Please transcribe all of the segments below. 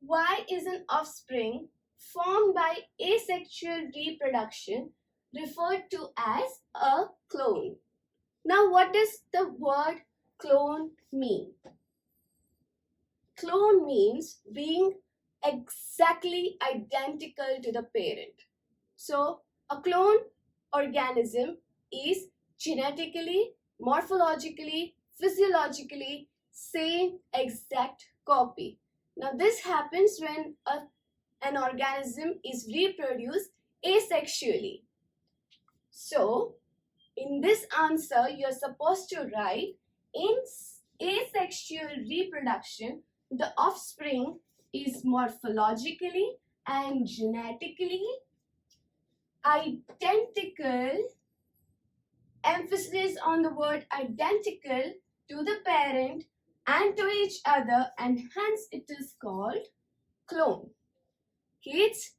why is an offspring formed by asexual reproduction referred to as a clone? Now, what does the word clone mean? Clone means being exactly identical to the parent. So, a clone organism is genetically, morphologically, physiologically same exact copy. Now, this happens when an organism is reproduced asexually. So, in this answer, you're supposed to write, in asexual reproduction, the offspring is morphologically and genetically identical, emphasis on the word identical, to the parent and to each other, and hence it is called clone. Kids,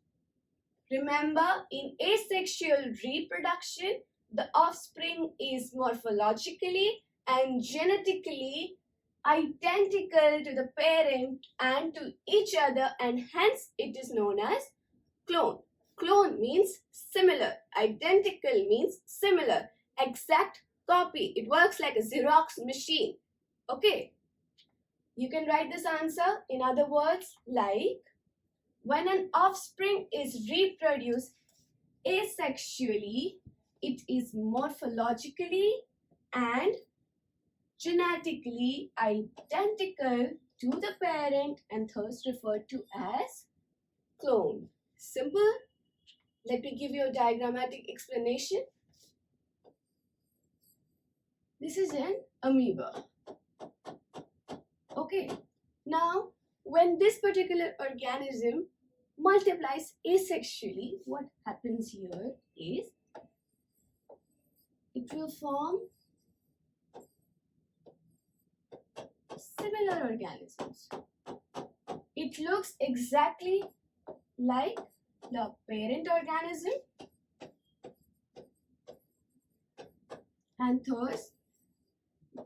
remember, in asexual reproduction, the offspring is morphologically and genetically identical to the parent and to each other, and hence it is known as clone. Clone means similar. Identical means similar. Exact copy. It works like a Xerox machine. Okay. You can write this answer in other words like, when an offspring is reproduced asexually, it is morphologically and genetically identical to the parent and thus referred to as clone. Simple. Let me give you a diagrammatic explanation. This is an amoeba. Okay. Now, when this particular organism multiplies asexually, what happens here is it will form similar organisms. It looks exactly like the parent organism, and thus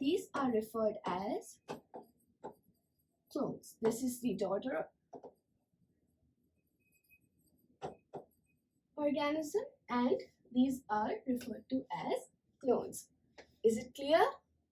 these are referred as clones. This is the daughter organism and these are referred to as clones. Is it clear?